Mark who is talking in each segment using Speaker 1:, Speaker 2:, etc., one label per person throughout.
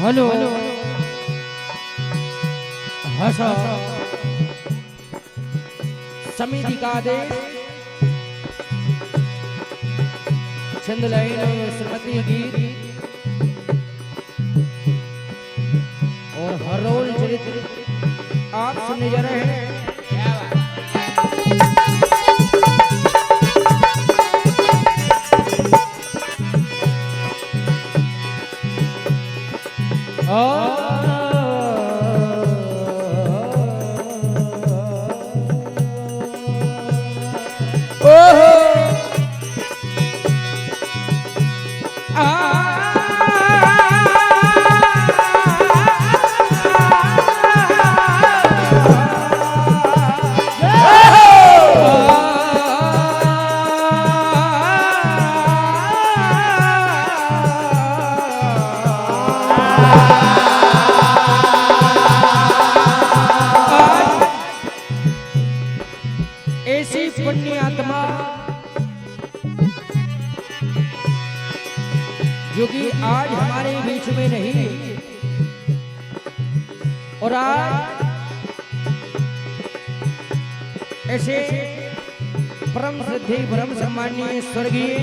Speaker 1: Hello हसा समिति का आदेश छंद लाइन श्रीमती गीत और हर रोल चरित्र आप सुनने जा रहे हैं। ऐसी पुण्य आत्मा जो कि आज हमारे बीच में नहीं और आज ऐसे परम श्रद्धेय परम सम्माननीय स्वर्गीय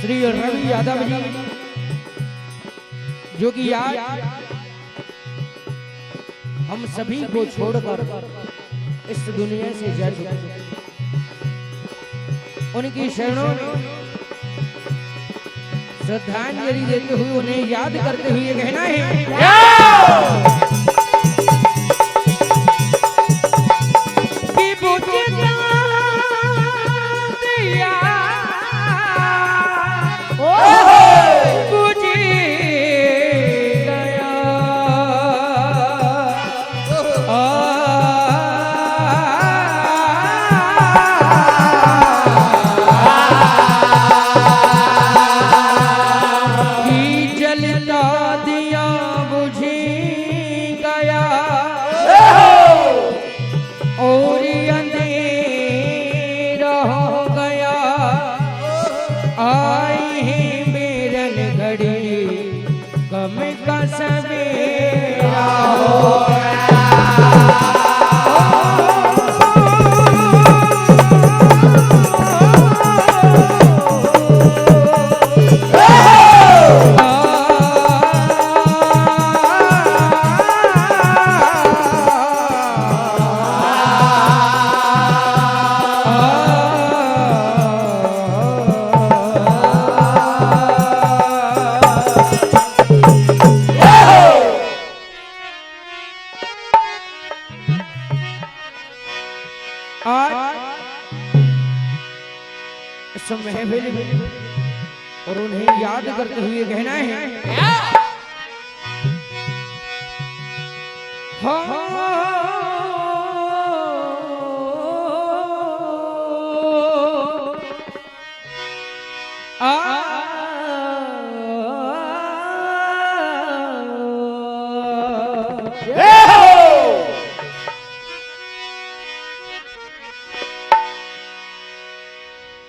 Speaker 1: श्री रवि यादव जी जो कि आज हम सभी को छोड़कर इस दुनिया से जा चुके, उनकी शरणों में श्रद्धांजलि देते हुए उन्हें याद करते हुए कहना है कि बुझे और उन्हें याद करते हुए कहना है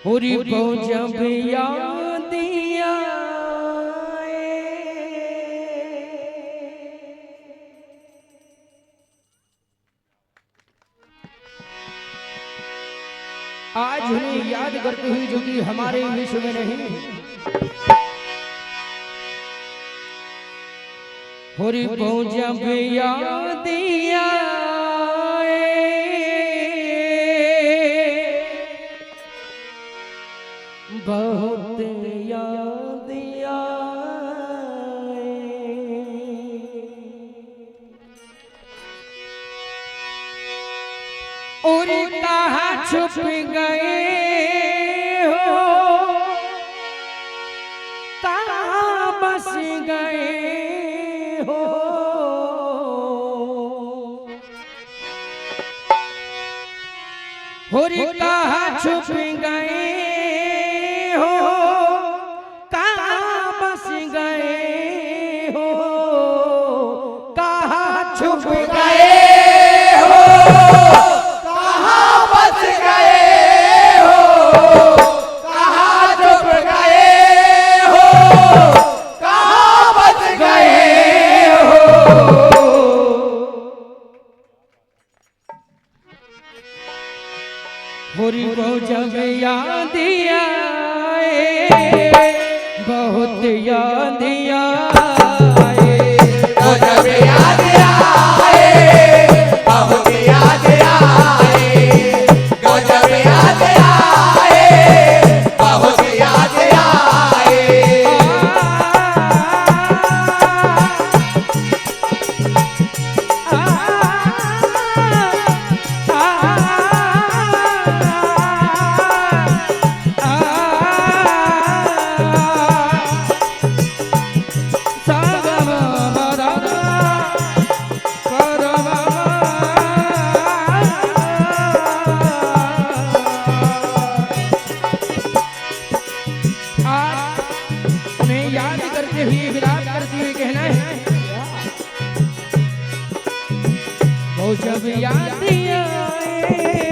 Speaker 1: पूरी पहुंचा भैया दिया आज उन्हें याद करते हुए जो कि हमारे विश्व में नहीं पूरी पहुंचा भैया दिया बहुत याद आए और कहाँ छुप गए हो कहाँ बस गए हो और कहाँ छुप गए छुप गए हो कहाँ बस गए हो कहाँ छुप गए होरी को जब याद आए बहुत याद आए
Speaker 2: वो जब याद आए बहुत याद आए वो जब याद आए बहुत याद आए
Speaker 1: जब याद आए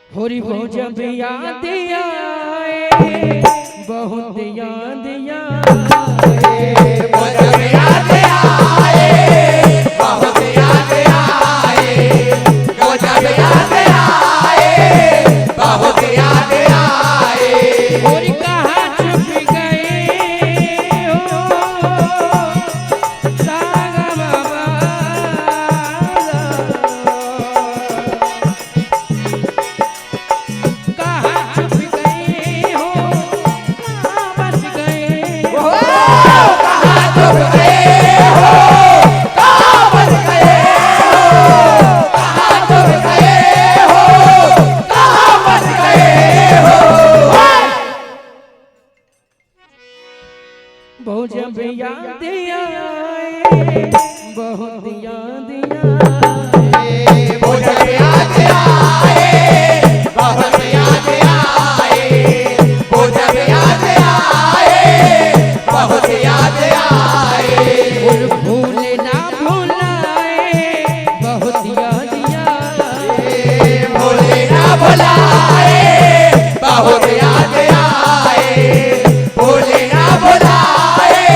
Speaker 1: होरी को जब याद आए बहुत याद आए
Speaker 2: वो जब याद आए बहुत याद आए वो जब याद आए बहुत याद आए
Speaker 1: होरी कहाँ छुप गए हो बहुत जब याद आए बहुत याद आए
Speaker 2: वो जब याद आए बहुत याद आए वो जब याद आए बहुत याद आए
Speaker 1: भूल ना भुलाए बहुत याद आए
Speaker 2: भूले ना भुलाए बहुत याद आए भूले ना भुलाए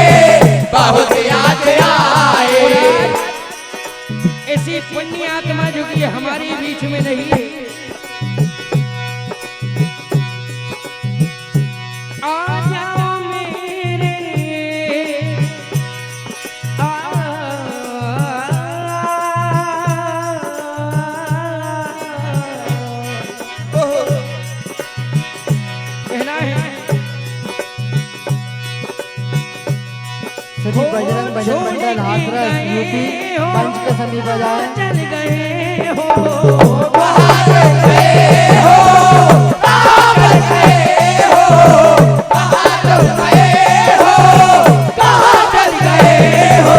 Speaker 2: बहुत याद आए
Speaker 1: ऐसी पुण्य आत्मा जो कि हमारे बीच में नहीं है आ जाओ मेरे कहना है
Speaker 3: श्री बजरंग भजन मंडल हाथरस यूपी मंच के समीप बजाए
Speaker 1: चल गए हो
Speaker 2: कहाँ चल गए हो कहाँ चल गए हो कहाँ चल गए हो कहाँ चल गए हो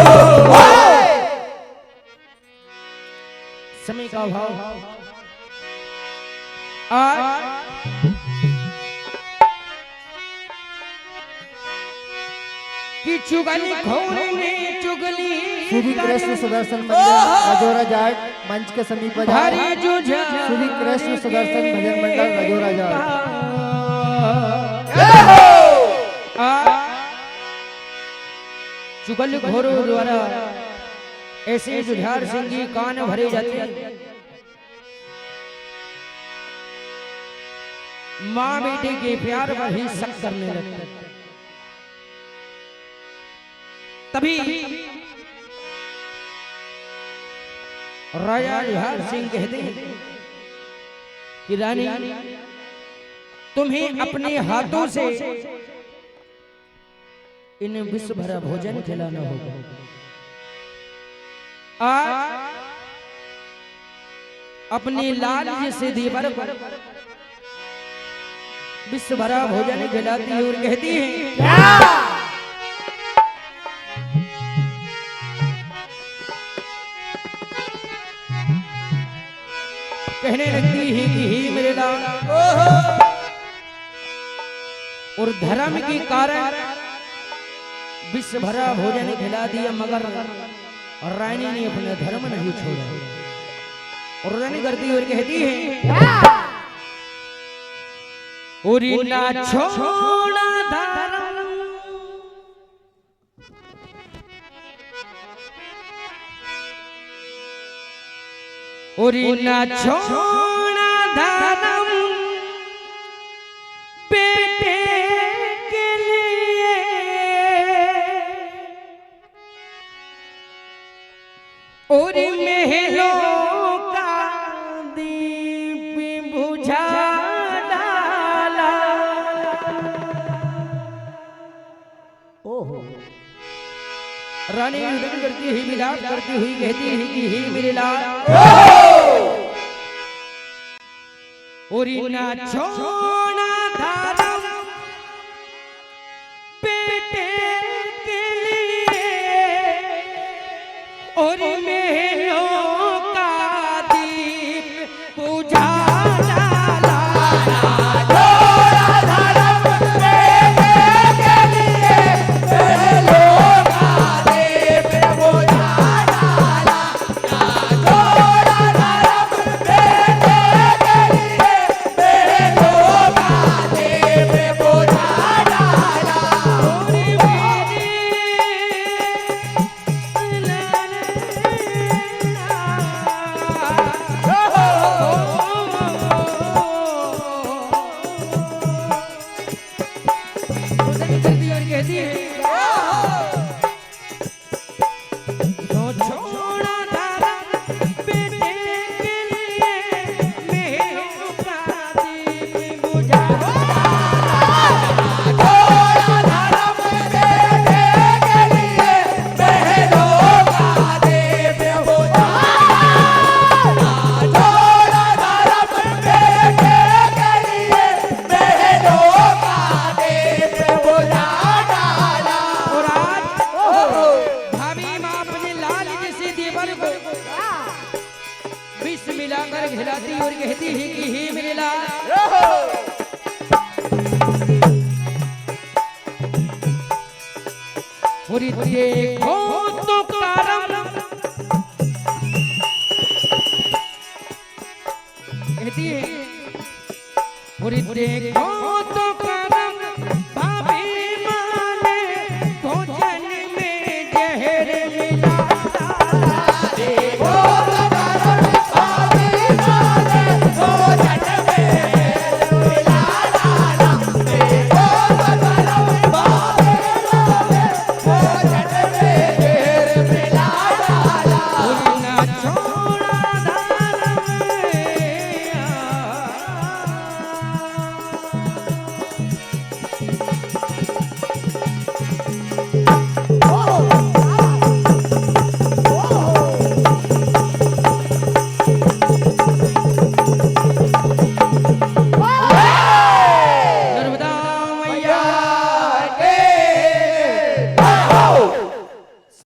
Speaker 1: समय का भाव आज कि चुगली घोर ने चुगली
Speaker 3: श्री कृष्ण सुदर्शन मंदिर राजौरा जाट मंच के समीप बजाए
Speaker 1: हरी जुझा
Speaker 3: श्री कृष्ण सुदर्शन भजन मंडल राजौरा जाट
Speaker 1: चुगल घोरों द्वारा ऐसे जुझार सिंह जी कान भरे जाते माँ बेटे के प्यार पर ही शक करने लगते तभी राजा जुझार सिंह कहते हैं कि रानी तुम्हें अपने हाथों से इन्हें विश्व भरा भोजन खिलाना होगा अपने लाल जैसे दीवार पर विश्व भरा भोजन खिलाती है और कहती है कहने लगती है कि ही मेरे लाल और धर्म के कारण विश्व भरा भोजन खिला दिया मगर रानी ने अपना धर्म नहीं छोड़ा और रानी करती और कहती है और ना छोड़ा धर्म और ना छोड़ा धर्म बेटे के लिए और महलों का दीप बुझा डाला।
Speaker 3: ओहो
Speaker 1: रानी युद्ध करती हुई विलाप करती हुई कहती है कि हे मेरे लाल और ना छोड़ा धर्म बेटे के लिए और महलों का दीप बुझा डाला। विष मिलाकर खिलाती और कहती है कि हे मेरे लाल और देखो तो करम कहती है और देखो तो